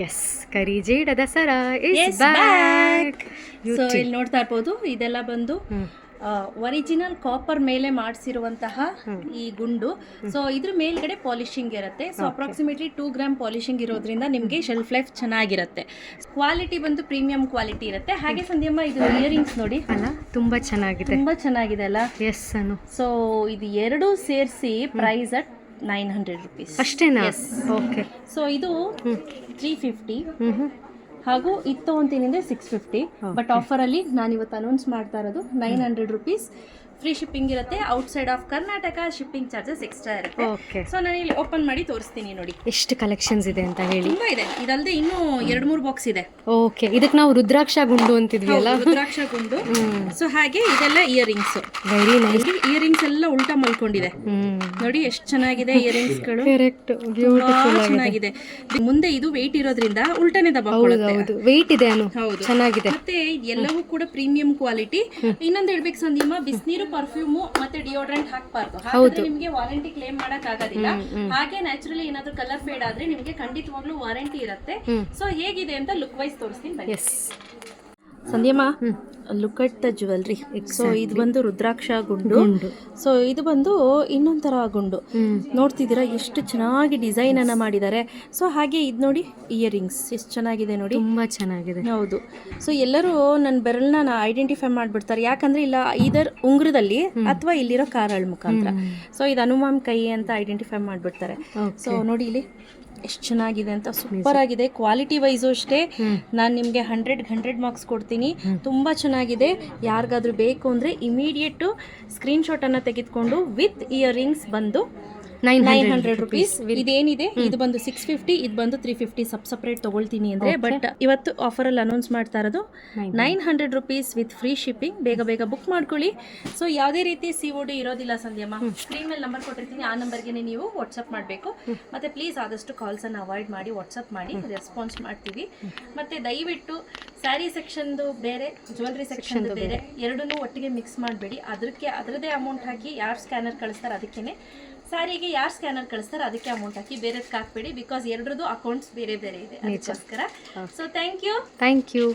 S ಕರಿಜೇಡ Dasara Yes, is back. So ಇಲ್ಲಿ ನೋಡ್ತಾ ಇರ್ಬೋದು, ಇದೆಲ್ಲ ಬಂದು ಒರಿಜಿನಲ್ ಕಾಪರ್ ಮೇಲೆ ಮಾಡಿಸಿರುವಂತಹ ಈ ಗುಂಡು. ಸೊ ಇದ್ರ ಮೇಲ್ಗಡೆ ಪಾಲಿಶಿಂಗ್ ಇರುತ್ತೆ. ಸೊ ಅಪ್ರಾಕ್ಸಿಮೇಟ್ಲಿ 2 ಗ್ರಾಮ್ ಪಾಲಿಶಿಂಗ್ ಇರೋದ್ರಿಂದ ನಿಮಗೆ ಶೆಲ್ಫ್ ಲೈಫ್ ಚೆನ್ನಾಗಿರುತ್ತೆ. ಕ್ವಾಲಿಟಿ ಬಂದು ಪ್ರೀಮಿಯಂ ಕ್ವಾಲಿಟಿ ಇರುತ್ತೆ. ಹಾಗೆ ಸಂಧ್ಯಮ್ಮ, ಇದು ಇಯರಿಂಗ್ಸ್ ನೋಡಿ ಅಲ್ಲ, ತುಂಬಾ ಚೆನ್ನಾಗಿದೆ, ತುಂಬಾ ಚೆನ್ನಾಗಿದೆ ಅಲ್ಲ. ಎಸ್ ಅನು. ಸೊ ಇದು ಎರಡು ಸೇರಿಸಿ ಪ್ರೈಸ್ ಅಟ್ 900 rupees ಅಷ್ಟೇನಾ? ಓಕೆ. ಸೊ ಇದು 350 ಹಾಗೂ ಇದು ತೊಗೊಂತೀನಿ 650. ಬಟ್ ಆಫರಲ್ಲಿ ನಾನು ಇವತ್ತು ಅನೌನ್ಸ್ ಮಾಡ್ತಾ ಇರೋದು 900 rupees. ಫ್ರೀ ಶಿಪ್ಪಿಂಗ್ ಇರುತ್ತೆ. Outside of Karnataka shipping charges extra ಇರುತ್ತೆ. ಓಕೆ. ಸೊ ನಾನು ಇಲ್ಲಿ ಓಪನ್ ಮಾಡಿ ತೋರಿಸ್ತೀನಿ ನೋಡಿ ಎಷ್ಟು ಕಲೆಕ್ಷನ್ಸ್ ಇದೆ ಅಂತ ಹೇಳಿ. ತುಂಬಾ ಇದೆ. ಇದಲ್ಲದೆ ಇನ್ನೂ 2-3 ಬಾಕ್ಸ್ ಇದೆ. ಓಕೆ. ಇದಕ್ಕೆ ನಾವು ರುದ್ರಾಕ್ಷ ಗುಂಡು ಅಂತಿದ್ವಿ ಅಲ್ಲ, ರುದ್ರಾಕ್ಷ ಗುಂಡು. ಸೊ ಹಾಗೆ ಇದೆಲ್ಲ ಇಯರಿಂಗ್ಸ್, ವೆರಿ ನೈಸ್. ಇಯರಿಂಗ್ಸ್ ಎಲ್ಲ ಉಲ್ಟಾ ಮಲ್ಕೊಂಡಿದೆ ನೋಡಿ, ಎಷ್ಟು ಚೆನ್ನಾಗಿದೆ ಇಯರಿಂಗ್ಸ್ ಗಳು. ಕರೆಕ್ಟ್, ಬ್ಯೂಟಿಫುಲ್ ಚೆನ್ನಾಗಿದೆ. ಮುಂದೆ ಇದು ವೆಯ್ಟ್ ಇರೋದ್ರಿಂದ ಉಲ್ಟಾನೆ ದಬ್ಬಾಕೊಳ್ಳುತ್ತೆ. ಹೌದು, ವೆಯ್ಟ್ ಇದೆ ಅನು. ಹೌದು, ಚೆನ್ನಾಗಿದೆ. ಮತ್ತೆ ಎಲ್ಲವೂ ಕೂಡ ಪ್ರೀಮಿಯಂ ಕ್ವಾಲಿಟಿ. ಇನ್ನೊಂದು ಹೇಳ್ಬೇಕು ಸಂಧ್ಯಮ್ಮ, ಬಿಸಿನೀರು, ಪರ್ಫ್ಯೂಮು ಮತ್ತೆ ಡಿಯೋಡ್ರೆಂಟ್ ಹಾಕಬಾರ್ದು. ಹಾಗಾದ್ರೆ ನಿಮಗೆ ವಾರಂಟಿ ಕ್ಲೇಮ್ ಮಾಡಕ್ ಆಗೋದಿಲ್ಲ. ಹಾಗೆ ನ್ಯಾಚುರಲಿ ಏನಾದ್ರೂ ಕಲರ್ ಫೇಡ್ ಆದ್ರೆ ನಿಮಗೆ ಖಂಡಿತವಾಗ್ಲೂ ವಾರಂಟಿ ಇರುತ್ತೆ. ಸೊ ಹೇಗಿದೆ ಅಂತ ಲುಕ್ ವೈಸ್ ತೋರಿಸ್ತೀನಿ. Yes Sandhyamma, look at the jewellery. So ಇದು ಬಂದು ರುದ್ರಾಕ್ಷ ಗುಂಡು. ಸೊ ಇದು ಬಂದು ಇನ್ನೊಂಥರ ಗುಂಡು. ನೋಡ್ತಿದ್ದೀರಾ ಎಷ್ಟು ಚೆನ್ನಾಗಿ ಡಿಸೈನ್ ಅನ್ನ ಮಾಡಿದ್ದಾರೆ. ಸೊ ಹಾಗೆ ಇದು ನೋಡಿ, ಇಯರಿಂಗ್ಸ್ ಎಷ್ಟು ಚೆನ್ನಾಗಿದೆ ನೋಡಿ, ತುಂಬಾ ಚೆನ್ನಾಗಿದೆ. ಹೌದು. ಸೊ ಎಲ್ಲರೂ ನನ್ನ ಬೆರಳನ್ನ ಐಡೆಂಟಿಫೈ ಮಾಡ್ಬಿಡ್ತಾರೆ, ಯಾಕಂದ್ರೆ ಇಲ್ಲ ಇದರ ಉಂಗುರದಲ್ಲಿ ಅಥವಾ ಇಲ್ಲಿರೋ ಕಾರಳ ಮುಖಾಂತರ. ಸೊ ಇದು ಹನುಮಾನ್ ಕೈ ಅಂತ ಐಡೆಂಟಿಫೈ ಮಾಡ್ಬಿಡ್ತಾರೆ. ಸೊ ನೋಡಿ ಇಲ್ಲಿ ಎಷ್ಟು ಚೆನ್ನಾಗಿದೆ ಅಂತ, ಸೂಪರ್ ಆಗಿದೆ. ಕ್ವಾಲಿಟಿ ವೈಸು ಅಷ್ಟೇ. ನಾನು ನಿಮಗೆ 100 ಮಾರ್ಕ್ಸ್ ಕೊಡ್ತೀನಿ. ತುಂಬ ಚೆನ್ನಾಗಿದೆ. ಯಾರಿಗಾದ್ರೂ ಬೇಕು ಅಂದರೆ ಇಮಿಡಿಯೇಟು ಸ್ಕ್ರೀನ್ಶಾಟ್ ಅನ್ನು ತೆಗೆದುಕೊಂಡು ವಿತ್ ಇಯರಿಂಗ್ಸ್ ಬಂದು 900 rupees. ಇದೇನಿದೆ ಇದು ಬಂದು 650, ಇದು ಬಂದು 350 ಸಪ್ರೇಟ್ ತಗೊಳ್ತೀನಿ ಅಂದ್ರೆ. ಬಟ್ ಇವತ್ತು ಆಫರ್ ಅಲ್ಲಿ ಅನೌನ್ಸ್ ಮಾಡ್ತಾ ಇರೋದು 900 rupees ವಿತ್ ಫ್ರೀ ಶಿಪ್ಪಿಂಗ್. ಬೇಗ ಬೇಗ ಬುಕ್ ಮಾಡ್ಕೊಳ್ಳಿ. ಸೊ ಯಾವುದೇ ರೀತಿ COD ಇರೋದಿಲ್ಲ ಸಂಧ್ಯಮ್ಮ. ಸ್ಕ್ರೀನ್ ಮೇಲೆ ನಂಬರ್ ಕೊಟ್ಟಿರ್ತೀನಿ, ಆ ನಂಬರ್ಗೆ ನೀವು ವಾಟ್ಸಪ್ ಮಾಡಬೇಕು. ಮತ್ತೆ ಪ್ಲೀಸ್ ಆದಷ್ಟು ಕಾಲ್ಸ್ ಅನ್ನು ಅವಾಯ್ಡ್ ಮಾಡಿ, ವಾಟ್ಸಪ್ ಮಾಡಿ, ರೆಸ್ಪಾನ್ಸ್ ಮಾಡ್ತೀವಿ. ಮತ್ತೆ ದಯವಿಟ್ಟು ಸ್ಯಾರಿ ಸೆಕ್ಷನ್ದು ಬೇರೆ, ಜ್ಯುವೆಲ್ರಿ ಸೆಕ್ಷನ್ ಬೇರೆ, ಎರಡನ್ನೂ ಒಟ್ಟಿಗೆ ಮಿಕ್ಸ್ ಮಾಡಬೇಡಿ. ಅದರದೇ ಅಮೌಂಟ್ ಹಾಕಿ. ಯಾರು ಸ್ಕ್ಯಾನರ್ ಕಳಿಸ್ತಾರೆ ಅದಕ್ಕೇನೆ, ಸ್ಯಾರಿಗೆ ಯಾರು ಸ್ಕ್ಯಾನರ್ ಕಳಿಸ್ತಾರೆ ಅದಕ್ಕೆ ಅಮೌಂಟ್ ಹಾಕಿ, ಬೇರೆದಕ್ಕೆ ಹಾಕಬೇಡಿ. ಬಿಕಾಸ್ ಎರಡರದ್ದು ಅಕೌಂಟ್ಸ್ ಬೇರೆ ಬೇರೆ ಇದೆ, ಅದಕ್ಕೋಸ್ಕರ. So thank you.